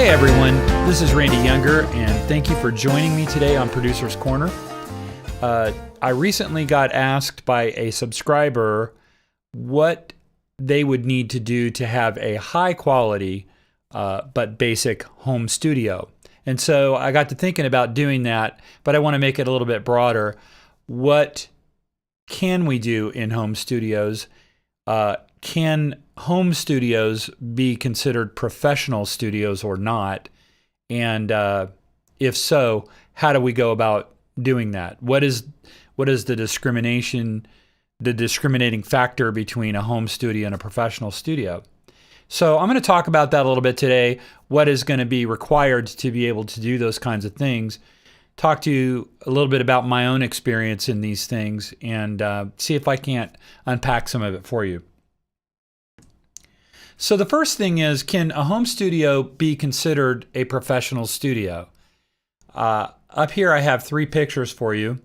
everyone, this is Randy Younger, and thank you for joining me today on Producer's Corner. I recently got asked by a subscriber what they would need to do to have a high quality but basic home studio. And so I got to thinking about doing that, but I want to make it a little bit broader. What can we do in home studios? Can home studios be considered professional studios or not? And if so, how do we go about doing that? What is the discriminating factor between a home studio and a professional studio? So I'm going to talk about that a little bit today, what is going to be required to be able to do those kinds of things, talk to you a little bit about my own experience in these things, and see if I can't unpack some of it for you. So the first thing is, can a home studio be considered a professional studio? Up here I have three pictures for you.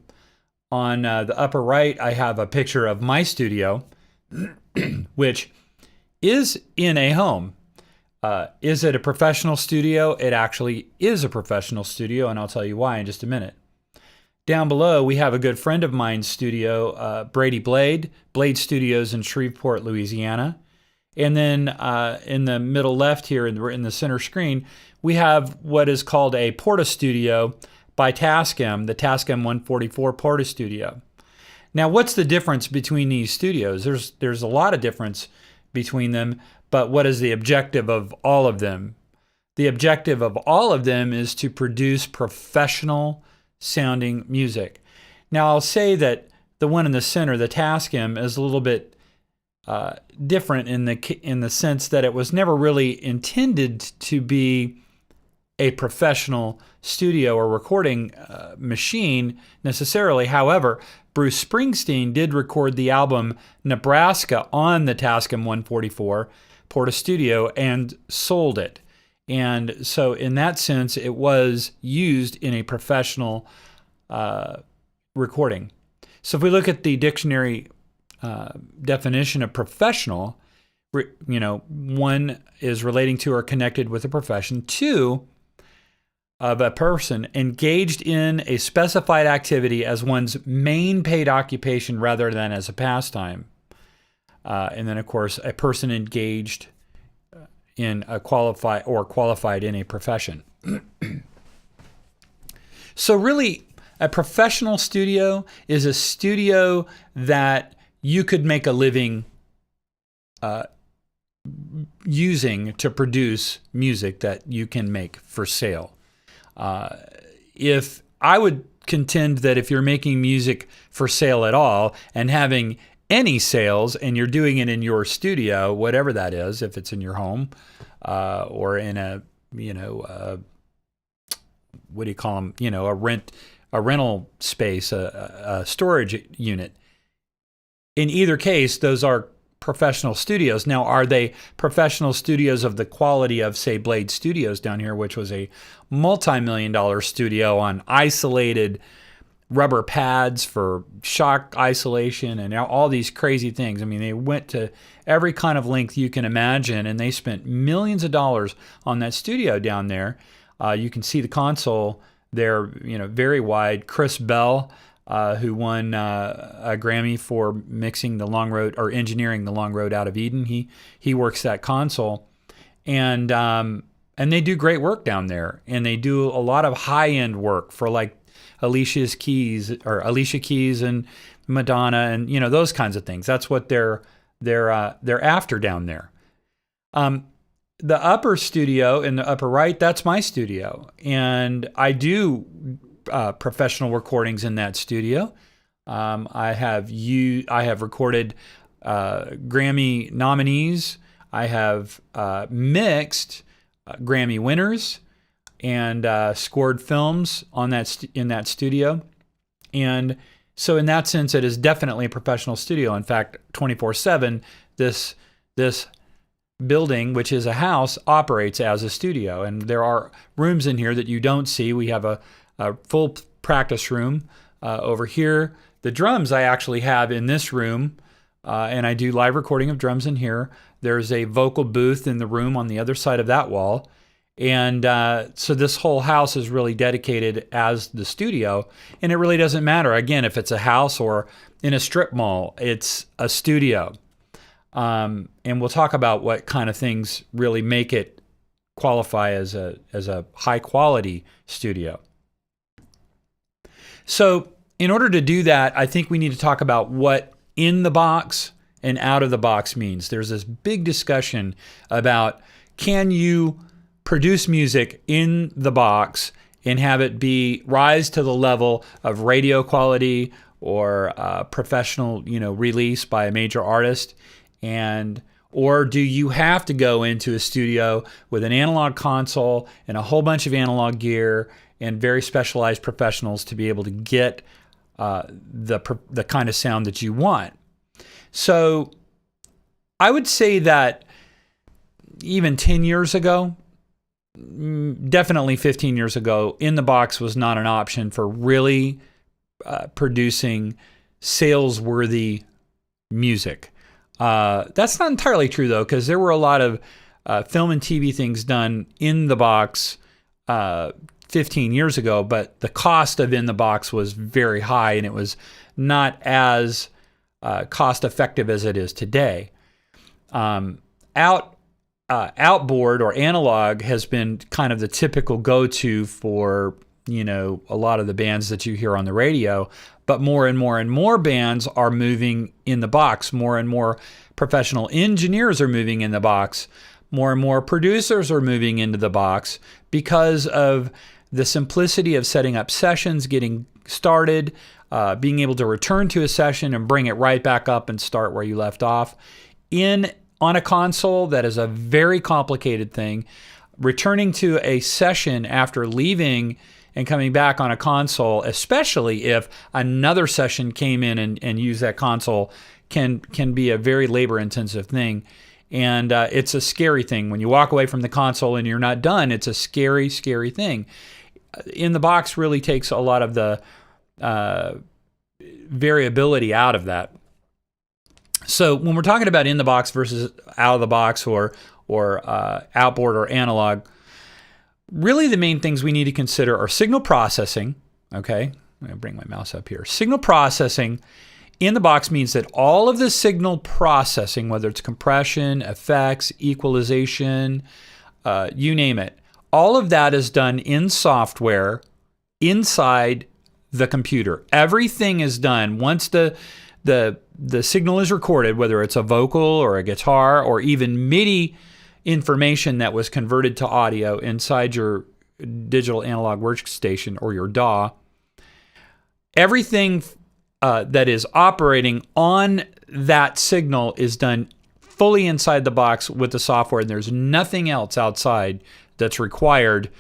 On the upper right I have a picture of my studio, which is in a home. Is it a professional studio? It actually is a professional studio, and I'll tell you why in just a minute. Down below we have a good friend of mine's studio, Blade Studios in Shreveport, Louisiana. And then in the middle left here, in the center screen, we have what is called a Porta Studio by Tascam, the Tascam 144 Porta Studio. Now, what's the difference between these studios? There's a lot of difference between them, but what is the objective of all of them? The objective of all of them is to produce professional sounding music. Now, I'll say that the one in the center, the Tascam, is a little bit different in the sense that it was never really intended to be a professional studio or recording machine necessarily. However, Bruce Springsteen did record the album Nebraska on the Tascam 144 Porta Studio and sold it. And so in that sense, it was used in a professional recording. So if we look at the dictionary definition of professional, one is relating to or connected with a profession. Two, of a person engaged in a specified activity as one's main paid occupation rather than as a pastime. And then, of course, a person engaged in a qualified in a profession. So really, a professional studio is a studio that you could make a living using to produce music that you can make for sale. If I would contend that if you're making music for sale at all and having any sales and you're doing it in your studio, whatever that is, if it's in your home or in a, what do you call them? A rental space, a storage unit. In either case, those are professional studios. Now, are they professional studios of the quality of, say, Blade Studios down here, which was a multi-million-dollar studio on isolated rubber pads for shock isolation and all these crazy things? I mean, they went to every kind of length you can imagine, and they spent millions of dollars on that studio down there. You can see the console there, very wide. Chris Bell, who won a Grammy for mixing the Long Road or engineering the Long Road Out of Eden. He works that console, and they do great work down there, and they do a lot of high end work for like Alicia Keys and Madonna, and those kinds of things. That's what they're after down there. The upper studio in the upper right, that's my studio, and I do professional recordings in that studio. I have recorded Grammy nominees. I have mixed Grammy winners and scored films on in that studio. And so in that sense, it is definitely a professional studio. In fact, 24/7, this building, which is a house, operates as a studio. And there are rooms in here that you don't see. We have a full practice room over here. The drums I actually have in this room, and I do live recording of drums in here. There's a vocal booth in the room on the other side of that wall. And so this whole house is really dedicated as the studio. And it really doesn't matter, again, if it's a house or in a strip mall, it's a studio. And we'll talk about what kind of things really make it qualify as a high quality studio. So in order to do that, I think we need to talk about what in the box and out of the box means. There's this big discussion about, can you produce music in the box and have it rise to the level of radio quality or professional, release by a major artist? Or do you have to go into a studio with an analog console and a whole bunch of analog gear and very specialized professionals to be able to get the kind of sound that you want? So I would say that even 10 years ago, definitely 15 years ago, in the box was not an option for really producing sales-worthy music. That's not entirely true, though, because there were a lot of film and TV things done in the box 15 years ago, but the cost of in the box was very high, and it was not as cost-effective as it is today. Outboard or analog has been kind of the typical go-to for, a lot of the bands that you hear on the radio, but more and more and more bands are moving in the box. More and more professional engineers are moving in the box. More and more producers are moving into the box because of the simplicity of setting up sessions, getting started, being able to return to a session and bring it right back up and start where you left off. On a console, that is a very complicated thing. Returning to a session after leaving and coming back on a console, especially if another session came in and used that console, can be a very labor-intensive thing. And it's a scary thing. When you walk away from the console and you're not done, it's a scary, scary thing. In the box really takes a lot of the variability out of that. So when we're talking about in the box versus out of the box or outboard or analog, really the main things we need to consider are signal processing. Okay, I'm going to bring my mouse up here. Signal processing in the box means that all of the signal processing, whether it's compression, effects, equalization, you name it, all of that is done in software inside the computer. Everything is done once the signal is recorded, whether it's a vocal or a guitar or even MIDI information that was converted to audio inside your digital analog workstation or your DAW. Everything that is operating on that signal is done fully inside the box with the software, and there's nothing else outside that's required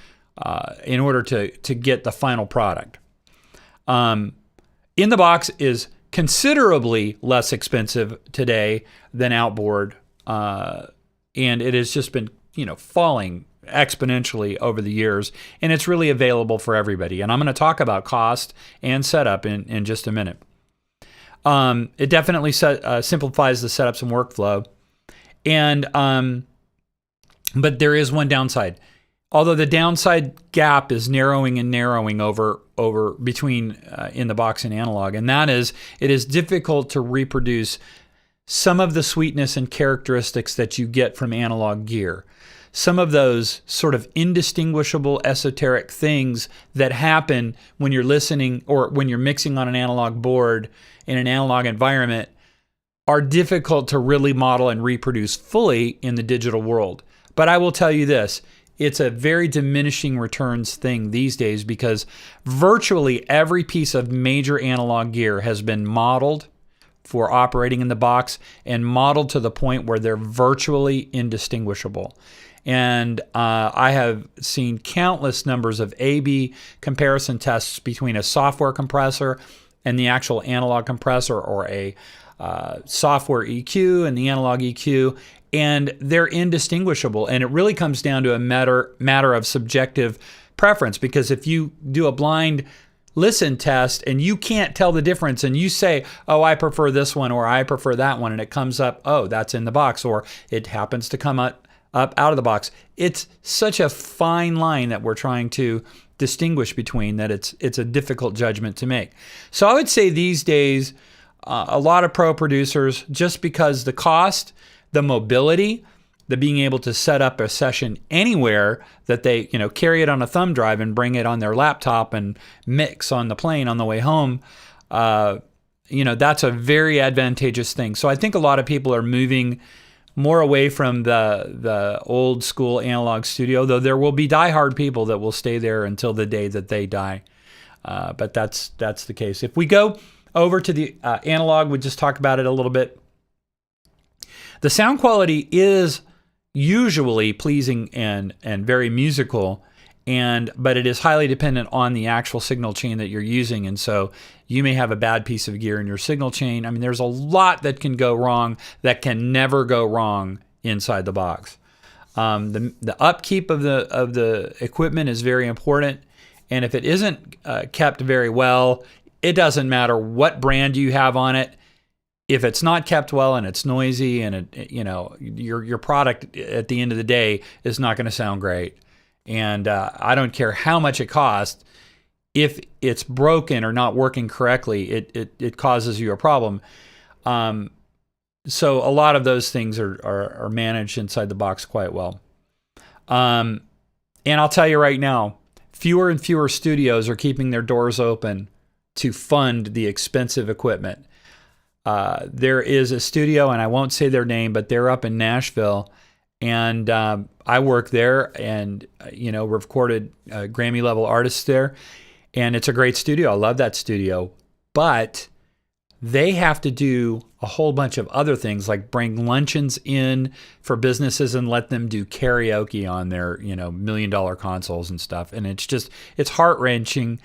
in order to get the final product. In the box is considerably less expensive today than outboard, and it has just been falling exponentially over the years, and it's really available for everybody. And I'm going to talk about cost and setup in just a minute. It definitely simplifies the setups and workflow, and but there is one downside. Although the downside gap is narrowing and narrowing over between in the box and analog, and that is it is difficult to reproduce some of the sweetness and characteristics that you get from analog gear. Some of those sort of indistinguishable esoteric things that happen when you're listening or when you're mixing on an analog board in an analog environment are difficult to really model and reproduce fully in the digital world. But I will tell you this, it's a very diminishing returns thing these days because virtually every piece of major analog gear has been modeled for operating in the box and modeled to the point where they're virtually indistinguishable. And I have seen countless numbers of A/B comparison tests between a software compressor and the actual analog compressor, or a software EQ and the analog EQ, and they're indistinguishable. And it really comes down to a matter of subjective preference, because if you do a blind listen test and you can't tell the difference and you say, oh, I prefer this one or I prefer that one, and it comes up, oh, that's in the box, or it happens to come up up out of the box. It's such a fine line that we're trying to distinguish between that it's a difficult judgment to make. So I would say these days, a lot of pro producers, just because the cost, the mobility, the being able to set up a session anywhere that they, carry it on a thumb drive and bring it on their laptop and mix on the plane on the way home, that's a very advantageous thing. So I think a lot of people are moving more away from the old school analog studio, though there will be diehard people that will stay there until the day that they die. But that's the case. If we go over to the analog, we just talked about it a little bit. The sound quality is usually pleasing and very musical, but it is highly dependent on the actual signal chain that you're using. And so you may have a bad piece of gear in your signal chain. I mean, there's a lot that can go wrong that can never go wrong inside the box. The upkeep of the equipment is very important. And if it isn't kept very well, it doesn't matter what brand you have on it. If it's not kept well and it's noisy and your product at the end of the day is not going to sound great. And I don't care how much it costs. If it's broken or not working correctly, it causes you a problem. So a lot of those things are managed inside the box quite well. And I'll tell you right now, fewer and fewer studios are keeping their doors open to fund the expensive equipment. There is a studio, and I won't say their name, but they're up in Nashville, and I work there, and recorded Grammy-level artists there, and it's a great studio. I love that studio, but they have to do a whole bunch of other things, like bring luncheons in for businesses and let them do karaoke on their $1 million consoles and stuff. And it's heartbreaking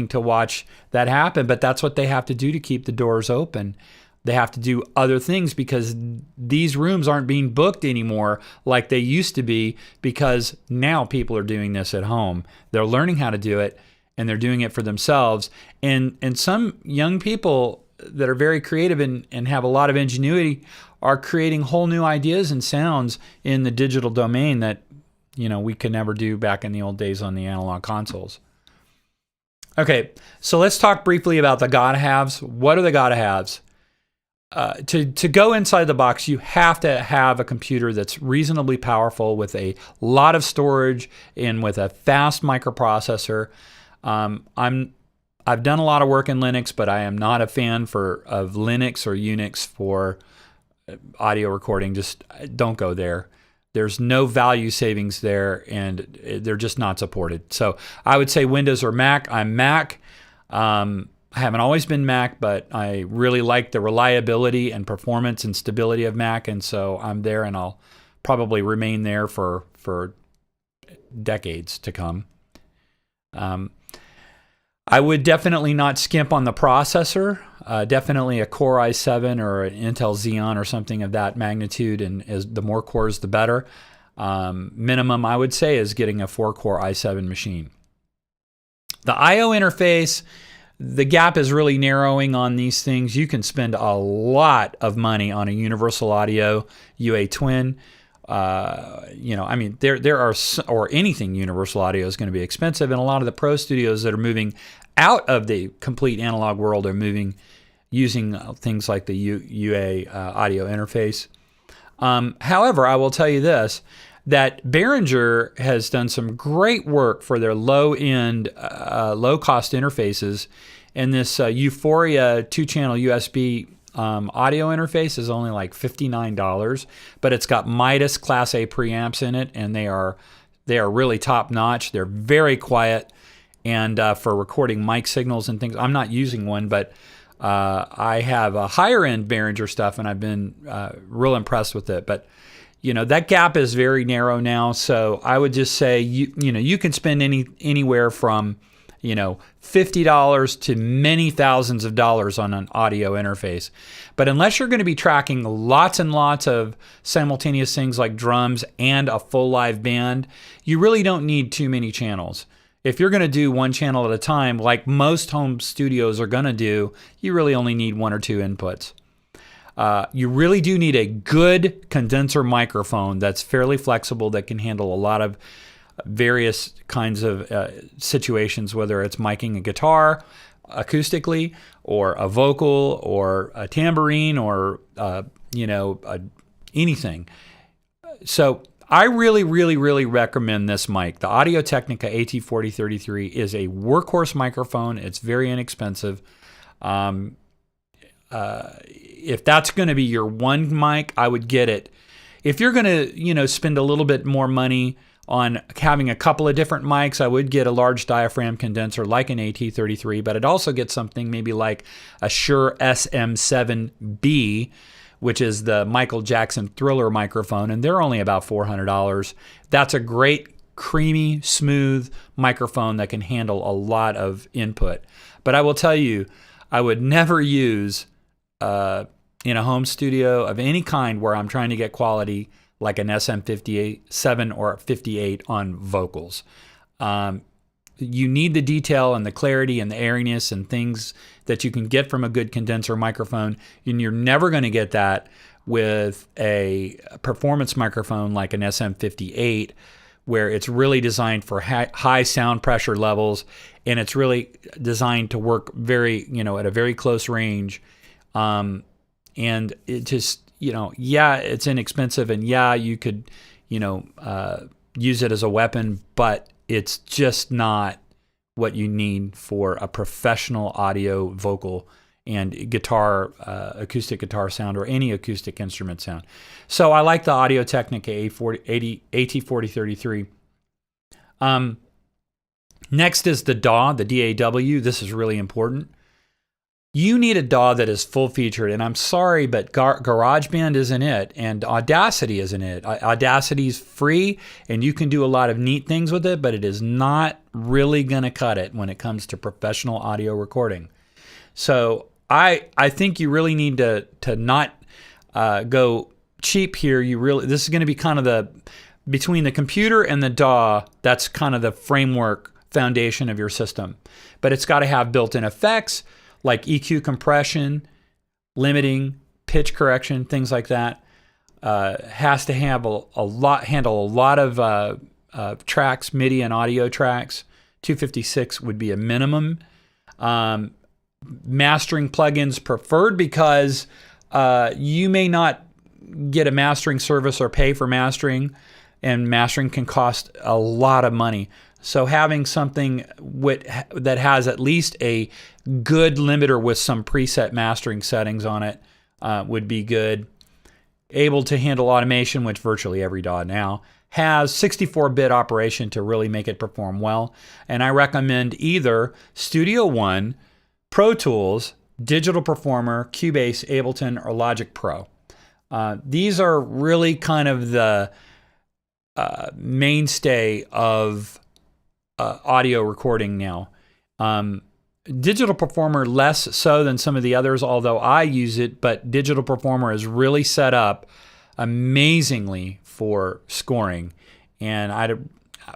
to watch that happen. But that's what they have to do to keep the doors open. They have to do other things because these rooms aren't being booked anymore like they used to be, because now people are doing this at home. They're learning how to do it, and they're doing it for themselves. And some young people that are very creative and have a lot of ingenuity are creating whole new ideas and sounds in the digital domain that we could never do back in the old days on the analog consoles. Okay, so let's talk briefly about the gotta-haves. What are the gotta-haves? To go inside the box, you have to have a computer that's reasonably powerful with a lot of storage and with a fast microprocessor. I've done a lot of work in Linux, but I am not a fan of Linux or Unix for audio recording. Just don't go there. There's no value savings there, and they're just not supported. So I would say Windows or Mac. I'm Mac. I haven't always been Mac, but I really like the reliability and performance and stability of Mac, and so I'm there, and I'll probably remain there for decades to come. I would definitely not skimp on the processor. Definitely a Core i7 or an Intel Xeon or something of that magnitude, and the more cores, the better. Minimum, I would say, is getting a 4-core i7 machine. The I/O interface, the gap is really narrowing on these things. You can spend a lot of money on a Universal Audio UA Twin. There are, or anything Universal Audio is going to be expensive, and a lot of the pro studios that are moving out of the complete analog world are using things like the UA audio interface. However, I will tell you this, that Behringer has done some great work for their low-end, low-cost interfaces, and this Euphoria 2-channel USB audio interface is only like $59, but it's got Midas Class A preamps in it, and they are really top notch. They're very quiet, and for recording mic signals and things. I'm not using one, but I have a higher end Behringer stuff, and I've been real impressed with it. But that gap is very narrow now, so I would just say you can spend anywhere from $50 to many thousands of dollars on an audio interface. But unless you're going to be tracking lots and lots of simultaneous things like drums and a full live band, you really don't need too many channels. If you're going to do one channel at a time, like most home studios are going to do, you really only need one or two inputs. You really do need a good condenser microphone that's fairly flexible, that can handle a lot of various kinds of situations, whether it's miking a guitar acoustically, or a vocal, or a tambourine, or anything. So I really, really, really recommend this mic. The Audio-Technica AT4033 is a workhorse microphone. It's very inexpensive. If that's going to be your one mic, I would get it. If you're going to, spend a little bit more money on having a couple of different mics, I would get a large diaphragm condenser like an AT33, but I'd also get something maybe like a Shure SM7B, which is the Michael Jackson Thriller microphone, and they're only about $400. That's a great, creamy, smooth microphone that can handle a lot of input. But I will tell you, I would never use in a home studio of any kind where I'm trying to get quality like an SM57 or 58 on vocals. You need the detail and the clarity and the airiness and things that you can get from a good condenser microphone, and you're never going to get that with a performance microphone like an SM58, where it's really designed for high sound pressure levels, and it's really designed to work very, at a very close range. And it just, it's inexpensive, and you could, use it as a weapon, but it's just not what you need for a professional audio, vocal, and guitar, acoustic guitar sound, or any acoustic instrument sound. So I like the Audio-Technica AT4033. Next is the DAW, the DAW. This is really important. You need a DAW that is full-featured, and I'm sorry, but GarageBand isn't it, and Audacity isn't it. Audacity is free, and you can do a lot of neat things with it, but it is not really going to cut it when it comes to professional audio recording. So I think you really need to not go cheap here. This is going to be kind of between the computer and the DAW, that's kind of the framework foundation of your system. But it's got to have built-in effects, like EQ compression, limiting, pitch correction, things like that. Has to have handle a lot of tracks, MIDI and audio tracks. 256 would be a minimum. Mastering plugins preferred, because you may not get a mastering service or pay for mastering, and mastering can cost a lot of money. So having something that has at least a good limiter with some preset mastering settings on it would be good. Able to handle automation, which virtually every DAW now has. 64-bit operation to really make it perform well. And I recommend either Studio One, Pro Tools, Digital Performer, Cubase, Ableton, or Logic Pro. These are really kind of the mainstay of audio recording now. Digital Performer less so than some of the others, although I use it, but Digital Performer is really set up amazingly for scoring, and I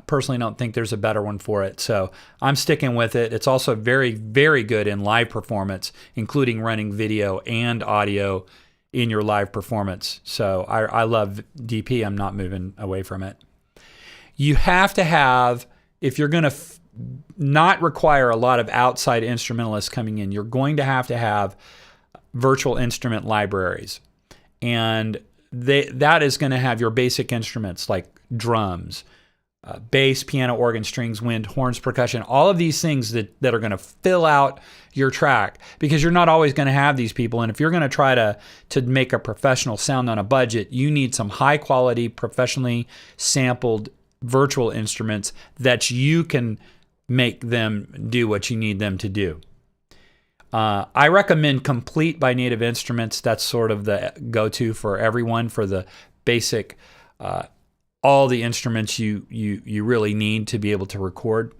personally don't think there's a better one for it, so I'm sticking with it. It's also very, very good in live performance, including running video and audio in your live performance. So I love DP. I'm not moving away from it. You have to have, if you're going to not require a lot of outside instrumentalists coming in, you're going to have virtual instrument libraries. And that is going to have your basic instruments like drums, bass, piano, organ, strings, wind, horns, percussion, all of these things that are going to fill out your track, because you're not always going to have these people. And if you're going to try to make a professional sound on a budget, you need some high quality, professionally sampled virtual instruments that you can make them do what you need them to do. I recommend Complete by Native Instruments. That's sort of the go-to for everyone for the basic, all the instruments you really need to be able to record.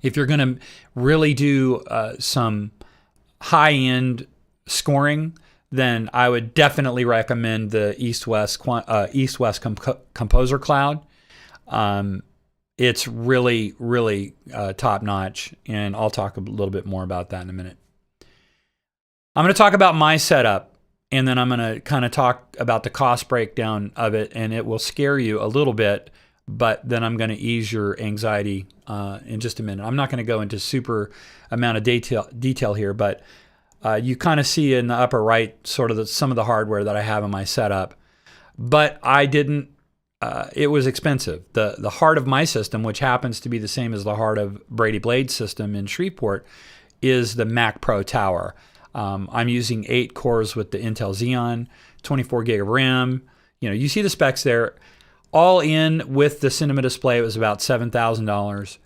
If you're going to really do some high-end scoring, then I would definitely recommend the East-West Composer Cloud. It's really, really top-notch, and I'll talk a little bit more about that in a minute. I'm going to talk about my setup. and then I'm going to kind of talk about the cost breakdown of it, and it will scare you a little bit, but then I'm going to ease your anxiety in just a minute. I'm not going to go into super amount of detail here, but you kind of see in the upper right sort of some of the hardware that I have in my setup. But I didn't, it was expensive. The heart of my system, which happens to be the same as the heart of Brady Blade's system in Shreveport, is the Mac Pro Tower. I'm using 8 cores with the Intel Xeon, 24 gig of RAM. You see the specs there. All in with the cinema display, it was about $7,000.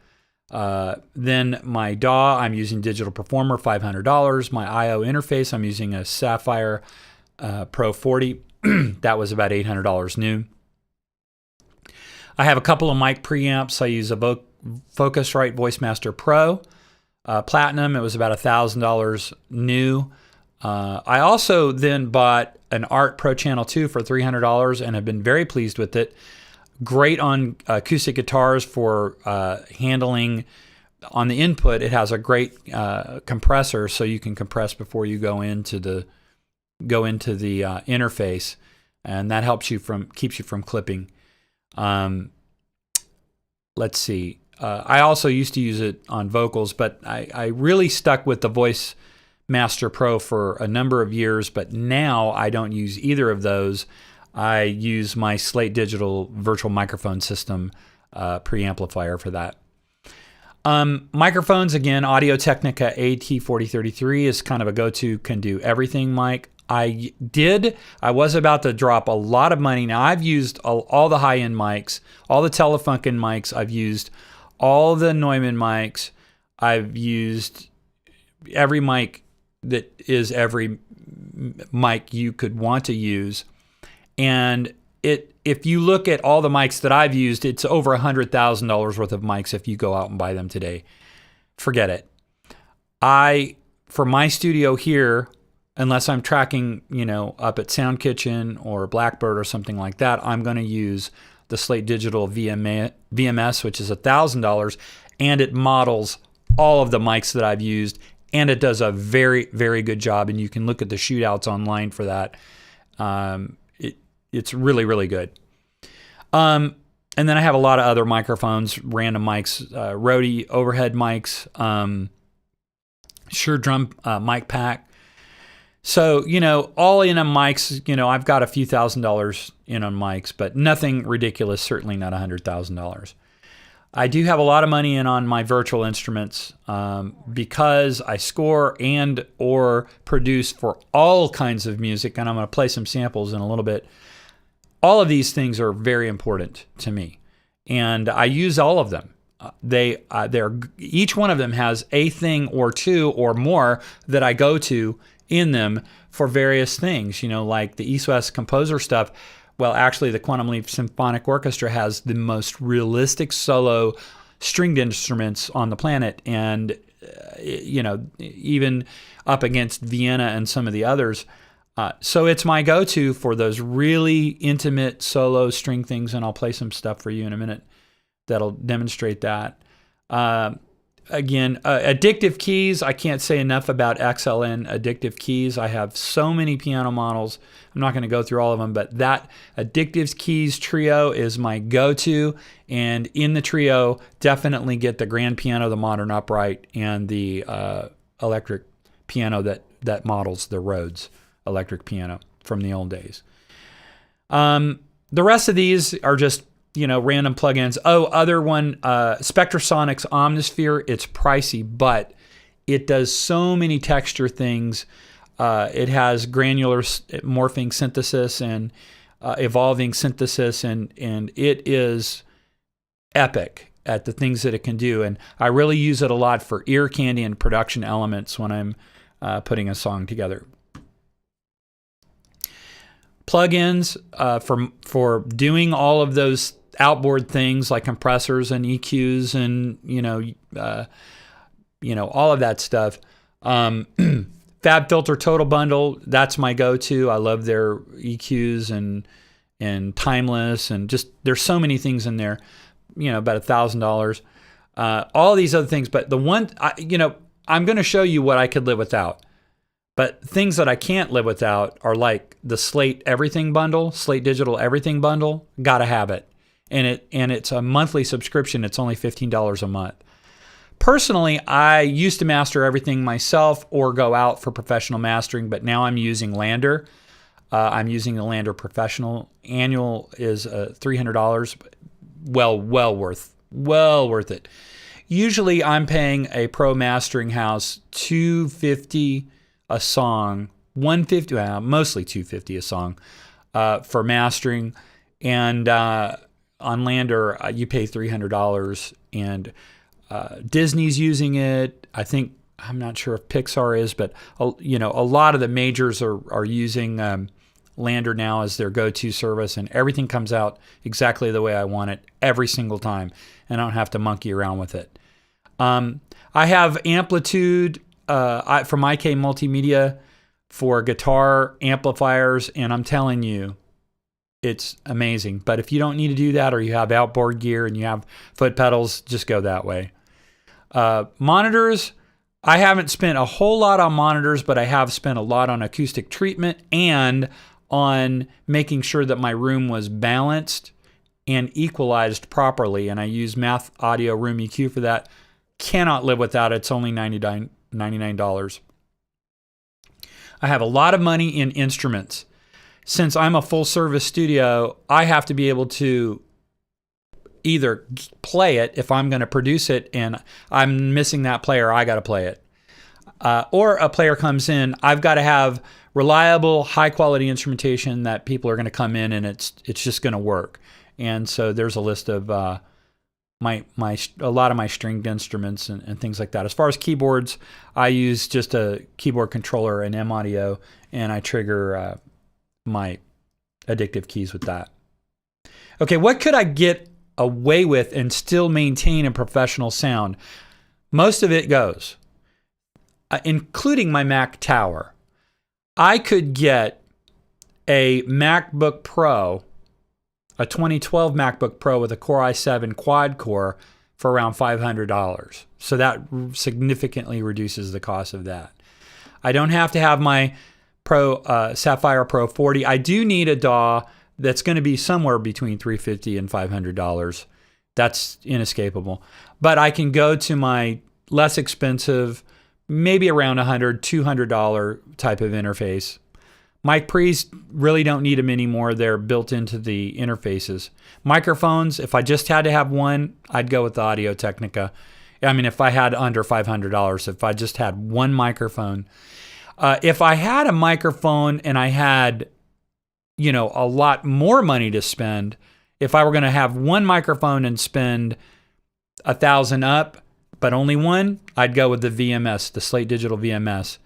Then my DAW, I'm using Digital Performer, $500. My I/O interface, I'm using a Sapphire Pro 40. That was about $800 new. I have a couple of mic preamps. I use a Focusrite VoiceMaster Pro Platinum. It was about $1,000 new. I also then bought an Art Pro Channel 2 for $300 and have been very pleased with it. Great on acoustic guitars for handling on the input. It has a great compressor, so you can compress before you go into the interface, and that keeps you from clipping. Let's see. I also used to use it on vocals, but I really stuck with the Voice Master Pro for a number of years, but now I don't use either of those. I use my Slate Digital virtual microphone system preamplifier for that. Microphones, again, Audio-Technica AT4033 is kind of a go-to, can do everything mic. I was about to drop a lot of money. Now, I've used all the high-end mics, all the Telefunken mics. I've used all the Neumann mics. I've used every mic that is every mic you could want to use. And if you look at all the mics that I've used, it's over $100,000 worth of mics if you go out and buy them today. Forget it. For my studio here, unless I'm tracking, up at Sound Kitchen or Blackbird or something like that, I'm going to use the Slate Digital VMS, which is $1,000, and it models all of the mics that I've used, and it does a very, very good job. And you can look at the shootouts online for that. It's really, really good. And then I have a lot of other microphones, random mics, Rode overhead mics, Shure Drum mic pack. So, all in on mics, I've got a few $1,000s in on mics, but nothing ridiculous, certainly not $100,000. I do have a lot of money in on my virtual instruments because I score and or produce for all kinds of music, and I'm going to play some samples in a little bit. All of these things are very important to me, and I use all of them. Each one of them has a thing or two or more that I go to in them for various things, like the East West Composer stuff. Well, actually, the Quantum Leap Symphonic Orchestra has the most realistic solo stringed instruments on the planet, and even up against Vienna and some of the others. So it's my go-to for those really intimate solo string things, and I'll play some stuff for you in a minute that'll demonstrate that. Again, addictive keys, I can't say enough about XLN addictive keys. I have so many piano models. I'm not going to go through all of them, but that addictive keys trio is my go-to. And in the trio, definitely get the grand piano, the modern upright, and the electric piano that models the Rhodes electric piano from the old days. The rest of these are just random plugins. Other one, Spectrasonics Omnisphere. It's pricey, but it does so many texture things. It has granular morphing synthesis and evolving synthesis, and it is epic at the things that it can do. And I really use it a lot for ear candy and production elements when I'm putting a song together. Plugins for doing all of those outboard things like compressors and EQs and all of that stuff. FabFilter Total Bundle, that's my go-to. I love their EQs and Timeless, and just there's so many things in there. About $1,000. All these other things, but the one I'm going to show you what I could live without. But things that I can't live without are like the Slate Everything bundle, Slate Digital Everything bundle. Gotta have it. And it's a monthly subscription. It's only $15 a month. Personally, I used to master everything myself or go out for professional mastering, but now I'm using Lander. I'm using the Lander Professional. Annual is $300. Well worth it. Usually I'm paying a pro mastering house $250 a song, $150, mostly $250 a song for mastering. And on Lander, you pay $300, and Disney's using it. I think, I'm not sure if Pixar is, but a lot of the majors are using Lander now as their go-to service, and everything comes out exactly the way I want it every single time, and I don't have to monkey around with it. I have Amplitude from IK Multimedia for guitar amplifiers, and I'm telling you, it's amazing. But if you don't need to do that, or you have outboard gear and you have foot pedals, just go that way. Monitors, I haven't spent a whole lot on monitors, but I have spent a lot on acoustic treatment and on making sure that my room was balanced and equalized properly. And I use Math Audio Room EQ for that. Cannot live without it. It's only $99. I have a lot of money in instruments. Since I'm a full service studio, I have to be able to either play it if I'm going to produce it and I'm missing that player, I got to play it. Or a player comes in, I've got to have reliable, high quality instrumentation that people are going to come in and it's just going to work. And so there's a list of a lot of my stringed instruments and things like that. As far as keyboards, I use just a keyboard controller and M Audio, and I trigger my addictive keys with that. Okay, what could I get away with and still maintain a professional sound? Most of it goes, including my Mac Tower. I could get a MacBook Pro, a 2012 MacBook Pro with a Core i7 quad core for around $500. So that significantly reduces the cost of that. I don't have to have my Sapphire Pro 40. I do need a DAW that's going to be somewhere between $350 and $500. That's inescapable. But I can go to my less expensive, maybe around $100, $200 type of interface. Mic pre's really don't need them anymore. They're built into the interfaces. Microphones, if I just had to have one, I'd go with the Audio Technica. I mean, if I had under $500, if I just had one microphone. If I had a microphone and I had, a lot more money to spend, if I were going to have one microphone and spend $1,000 up, but only one, I'd go with the VMS, the Slate Digital VMS.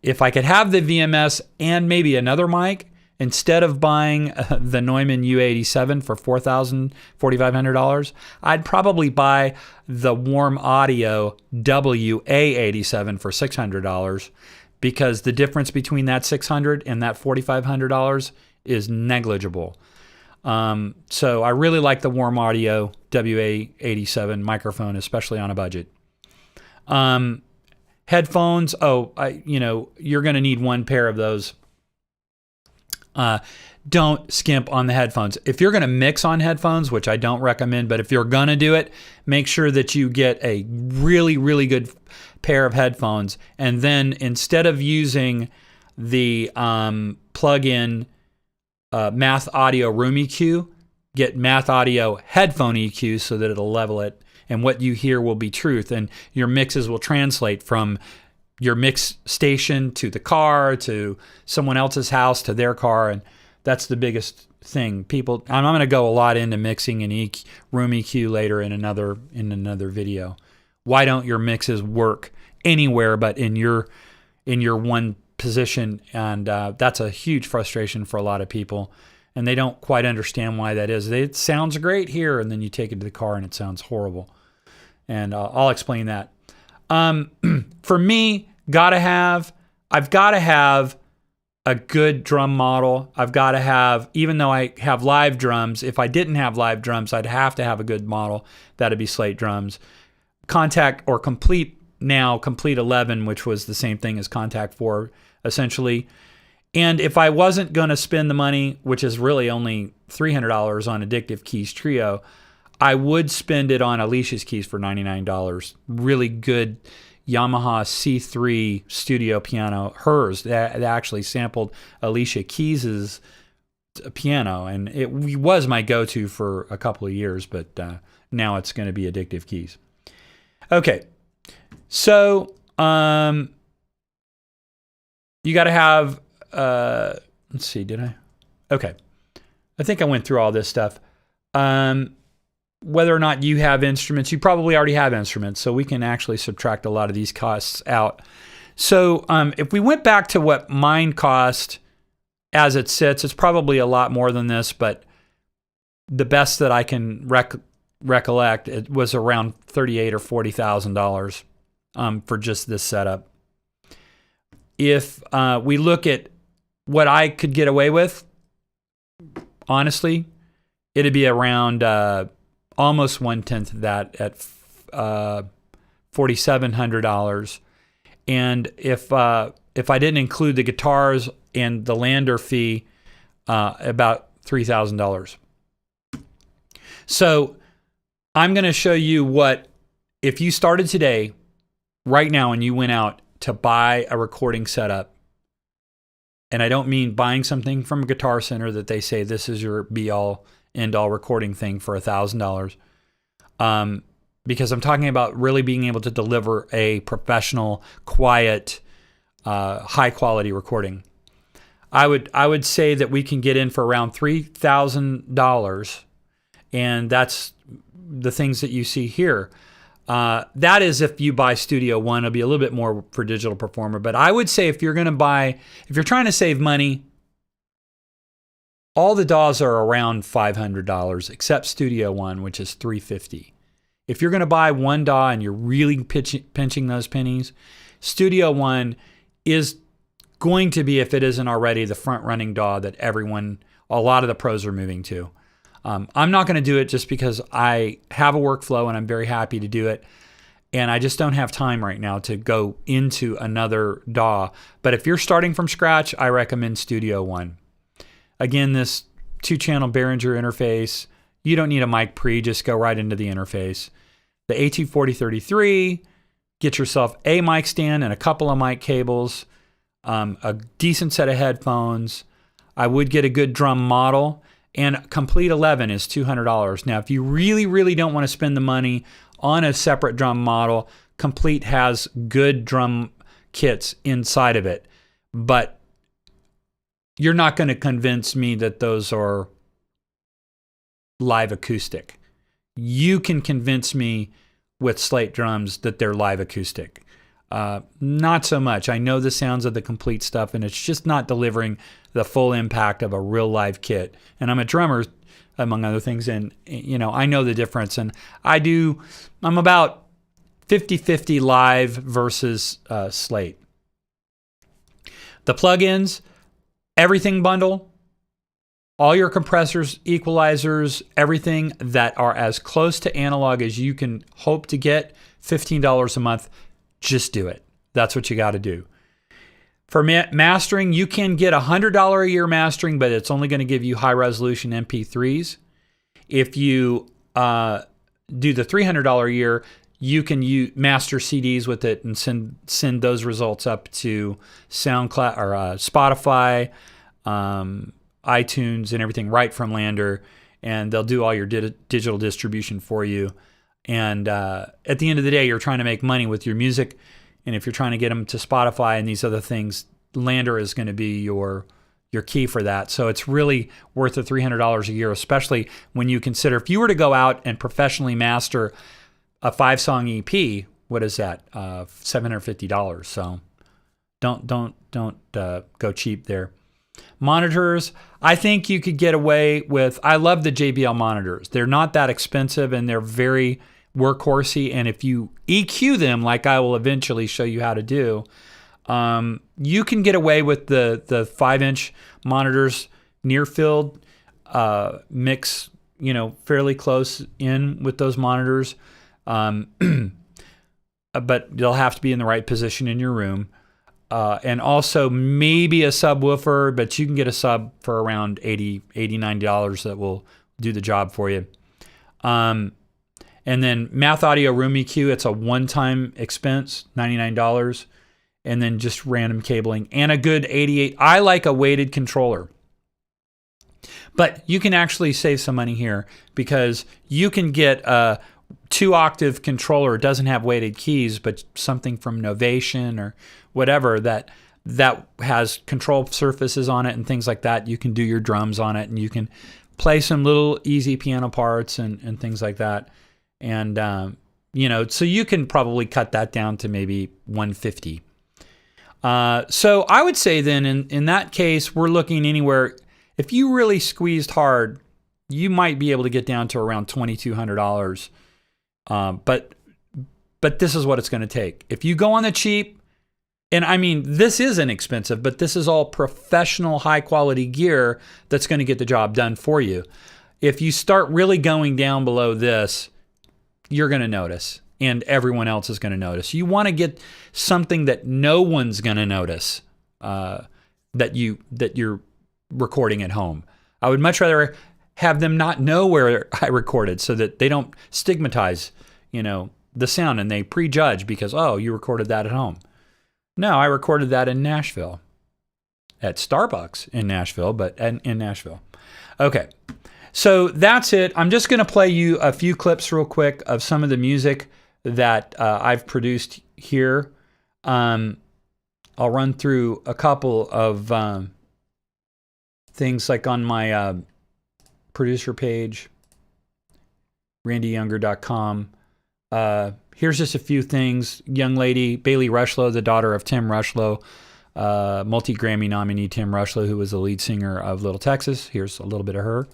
If I could have the VMS and maybe another mic, instead of buying the Neumann U87 for $4,500, I'd probably buy the Warm Audio WA87 for $600, because the difference between that $600 and that $4,500 is negligible. So I really like the Warm Audio WA87 microphone, especially on a budget. Headphones, you're going to need one pair of those. Don't skimp on the headphones. If you're going to mix on headphones, which I don't recommend, but if you're going to do it, make sure that you get a really, really good pair of headphones. And then instead of using the plug-in Math Audio Room EQ, get Math Audio Headphone EQ so that it'll level it, and what you hear will be truth, and your mixes will translate from your mix station to the car, to someone else's house, to their car. And that's the biggest thing. I'm going to go a lot into mixing and room EQ later in another video. Why don't your mixes work anywhere but in your one position? And that's a huge frustration for a lot of people, and they don't quite understand why that is. It sounds great here, and then you take it to the car and it sounds horrible. And I'll explain that. For me, I've got to have a good drum model. I've got to have, even though I have live drums, if I didn't have live drums, I'd have to have a good model. That'd be Slate drums. Contact or complete now Complete 11, which was the same thing as Contact 4, essentially. And if I wasn't going to spend the money, which is really only $300 on Addictive Keys Trio, I would spend it on Alicia's keys for $99. Really good Yamaha C3 studio piano, hers, that actually sampled Alicia Keys's piano. And it was my go-to for a couple of years, but now it's going to be Addictive Keys. Okay, so you got to have, let's see, did I? Okay, I think I went through all this stuff. Whether or not you have instruments, you probably already have instruments, so we can actually subtract a lot of these costs out. So if we went back to what mine cost as it sits, it's probably a lot more than this, but the best that I can recollect, it was around $38,000 or $40,000 for just this setup. If we look at what I could get away with, honestly, it'd be around almost 1/10 of that at $4,700. And if I didn't include the guitars and the lander fee, about $3,000. So I'm going to show you what, if you started today, right now, and you went out to buy a recording setup, and I don't mean buying something from a Guitar Center that they say this is your be-all, end-all recording thing for $1,000, because I'm talking about really being able to deliver a professional, quiet, high-quality recording. I would say that we can get in for around $3,000, and that's the things that you see here. That is if you buy Studio One. It'll be a little bit more for Digital Performer, but I would say if you're trying to save money, all the DAWs are around $500, except Studio One, which is $350. If you're going to buy one DAW and you're really pinching those pennies, Studio One is going to be, if it isn't already, the front-running DAW that a lot of the pros are moving to. I'm not going to do it just because I have a workflow and I'm very happy to do it. And I just don't have time right now to go into another DAW. But if you're starting from scratch, I recommend Studio One. Again, this 2-channel Behringer interface, you don't need a mic pre, just go right into the interface. The A24033, get yourself a mic stand and a couple of mic cables, a decent set of headphones. I would get a good drum model, and Complete 11 is $200. Now, if you really, really don't want to spend the money on a separate drum model, Complete has good drum kits inside of it, but you're not going to convince me that those are live acoustic. You can convince me with slate drums that they're live acoustic. Not so much. I know the sounds of the Complete stuff, and it's just not delivering the full impact of a real live kit. And I'm a drummer, among other things, and I know the difference. And I'm about 50-50 live versus slate. The plugins, everything bundle, all your compressors, equalizers, everything that are as close to analog as you can hope to get, $15 a month. Just do it. That's what you got to do. For mastering, you can get $100 a year mastering, but it's only going to give you high resolution MP3s. If you do the $300 a year, you can master CDs with it and send those results up to SoundCloud or Spotify, iTunes, and everything right from Lander, and they'll do all your digital distribution for you. And at the end of the day, you're trying to make money with your music, and if you're trying to get them to Spotify and these other things, Lander is going to be your key for that. So it's really worth the $300 a year, especially when you consider if you were to go out and professionally master a 5-song EP, what is that? $750. So don't go cheap there. Monitors, I think you could get away with. I love the JBL monitors. They're not that expensive and they're very workhorsey. And if you EQ them, like I will eventually show you how to do, you can get away with the 5-inch monitors, near field, mix, fairly close in with those monitors. but they'll have to be in the right position in your room. And also maybe a subwoofer, but you can get a sub for around $80, $90 that will do the job for you. And then Math Audio Room EQ, it's a one-time expense, $99. And then just random cabling and a good 88. I like a weighted controller. But you can actually save some money here because you can get a 2-octave controller. It doesn't have weighted keys, but something from Novation or whatever that has control surfaces on it and things like that. You can do your drums on it, and you can play some little easy piano parts and things like that. And so you can probably cut that down to maybe $150. So I would say then in that case, we're looking anywhere, if you really squeezed hard, you might be able to get down to around $2,200. But this is what it's going to take. If you go on the cheap, and I mean, this is inexpensive, but this is all professional, high quality gear that's going to get the job done for you. If you start really going down below this, you're going to notice. And everyone else is going to notice. You want to get something that no one's going to notice that you're recording at home. I would much rather have them not know where I recorded so that they don't stigmatize, the sound and they prejudge because, oh, you recorded that at home. No, I recorded that in Nashville, at Starbucks in Nashville, but in Nashville. Okay, so that's it. I'm just going to play you a few clips real quick of some of the music that I've produced here. I'll run through a couple of things like on my producer page, randyyounger.com. Here's just a few things. Young lady, Bailey Rushlow, the daughter of Tim Rushlow, multi-Grammy nominee Tim Rushlow, who was the lead singer of Little Texas. Here's a little bit of her.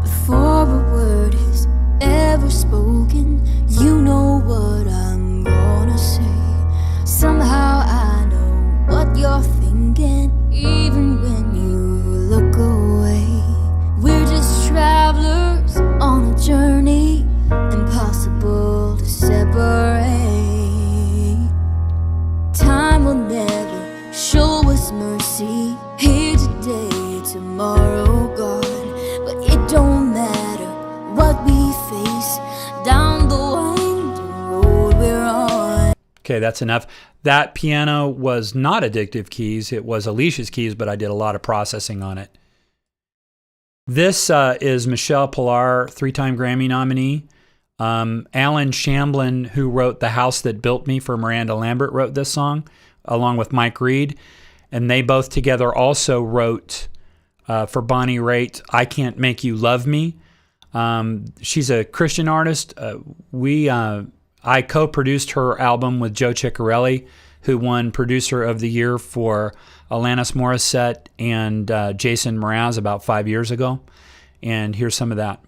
Before a word is ever spoken, you know what I'm gonna say. Somehow I know what you're thinking, even when you look away. We're just travelers on a journey, impossible to separate. Time will never show us mercy. Here today, tomorrow gone, but it don't matter what we face down the winding road we're on. Okay, that's enough. That piano was not Addictive Keys. It was Alicia's keys, but I did a lot of processing on it. This is Michelle Pillar, 3-time Grammy nominee. Alan Shamblin, who wrote The House That Built Me for Miranda Lambert, wrote this song, along with Mike Reed. And they both together also wrote for Bonnie Raitt, I Can't Make You Love Me. She's a Christian artist. I co-produced her album with Joe Ciccarelli, who won Producer of the Year for Alanis Morissette and Jason Mraz about 5 years ago. And here's some of that.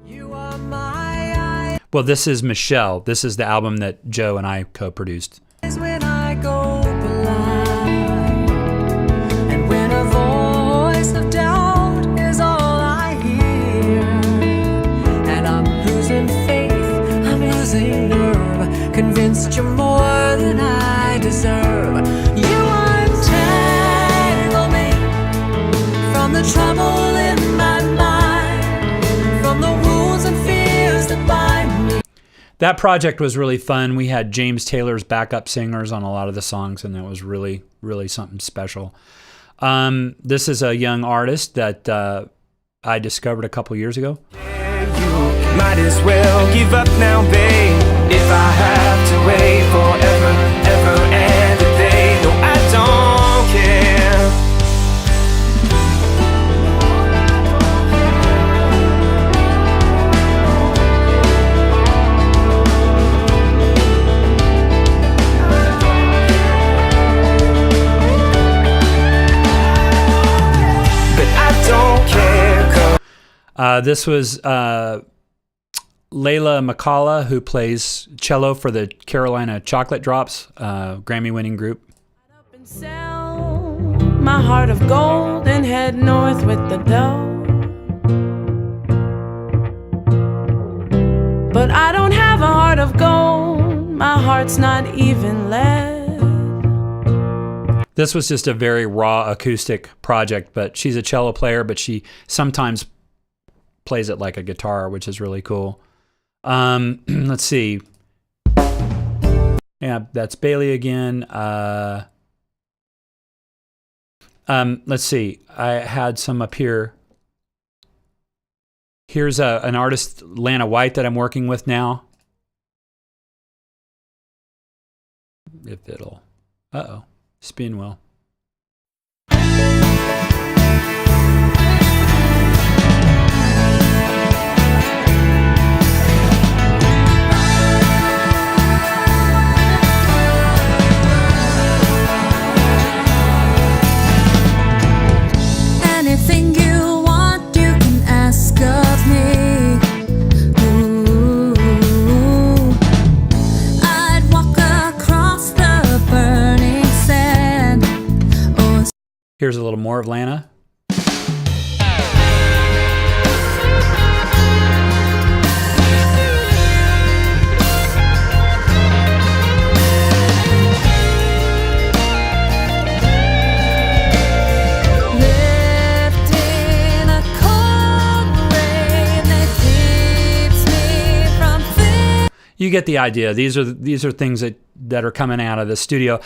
You are my... Well, this is Michelle. This is the album that Joe and I co-produced. When I go blind, and when a voice of doubt is all I hear, and I'm losing faith, I'm losing nerve, convinced you're more than I deserve. You untangle me from the trouble in my mind, from the wounds and fears that bind me. That project was really fun. We had James Taylor's backup singers on a lot of the songs, and that was really, really something special. This is a young artist that I discovered a couple years ago. You might as well give up now, babe. If I have to wait forever, ever and a day, no, I don't care. But I don't care. This was Layla McCalla, who plays cello for the Carolina Chocolate Drops, Grammy-winning group. Up and sell my heart of gold and head north with the dough. but I don't have a heart of gold. My heart's not even lead. This was just a very raw acoustic project, but she's a cello player, but she sometimes plays it like a guitar, which is really cool. Let's see. Yeah, that's Bailey again. Let's see. I had some up here. Here's an artist, Lana White, that I'm working with now. If it'll... Uh-oh. Spin well. Anything you want, you can ask of me. Ooh, I'd walk across the burning sand. Oh, Here's a little more of Lana. lifting a cold rain that keeps me from feeling. You get the idea. These are things that are coming out of the studio.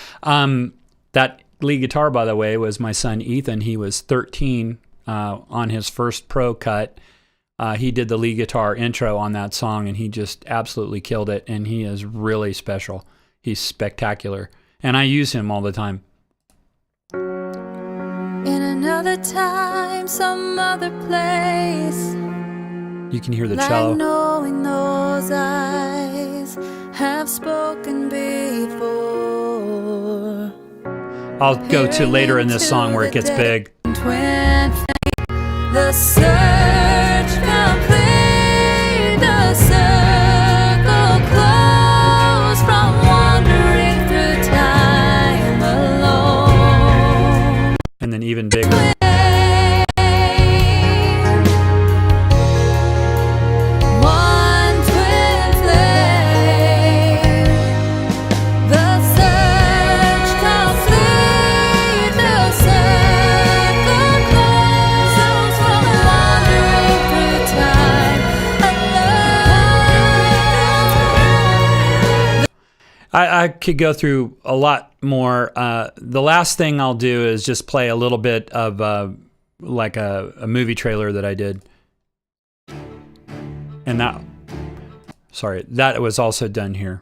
That lead guitar, by the way, was my son Ethan. He was 13 on his first pro cut. He did the lead guitar intro on that song, and he just absolutely killed it. And he is really special. He's spectacular, and I use him all the time. In another time, some other place, You can hear the like cello. knowing those eyes have spoken before. I'll go to later in this song where it gets big. Twin flame, the search complete, the circle closed from wandering through time alone. And then even bigger. One twin flame, the search complete, the circle closes from wandering through time alone. I could go through a lot more. The last thing I'll do is just play a little bit of like a movie trailer that I did. And that was also done here.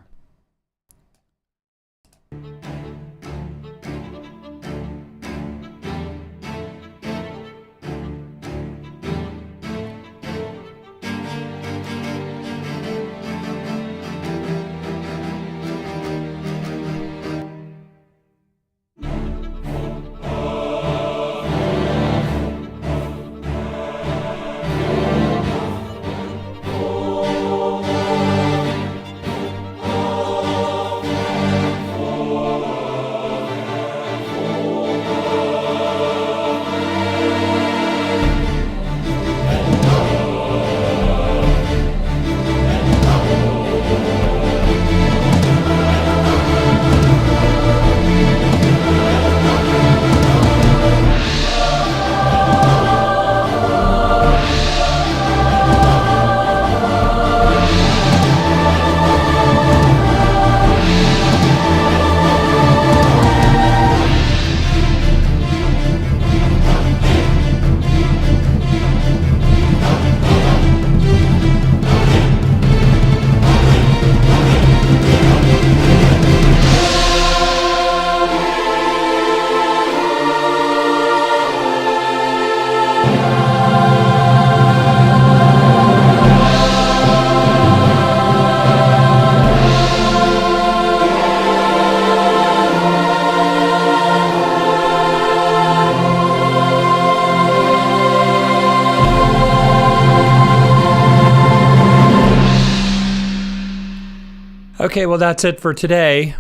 Okay, well, that's it for today.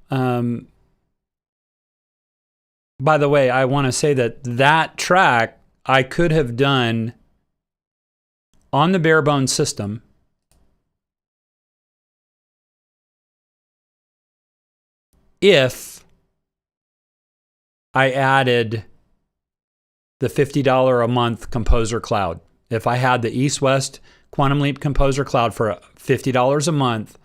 By the way, I want to say that track I could have done on the barebones system if I added the $50 a month Composer Cloud. If I had the East-West Quantum Leap Composer Cloud for $50 a month,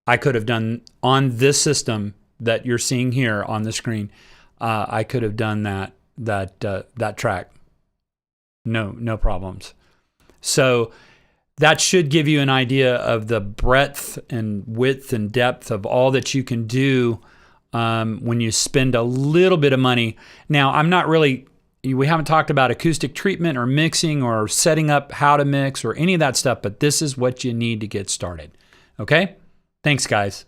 I could have done on this system that you're seeing here on the screen. I could have done that track. No problems. So that should give you an idea of the breadth and width and depth of all that you can do when you spend a little bit of money. Now, we haven't talked about acoustic treatment or mixing or setting up how to mix or any of that stuff, but this is what you need to get started. Okay? Thanks, guys.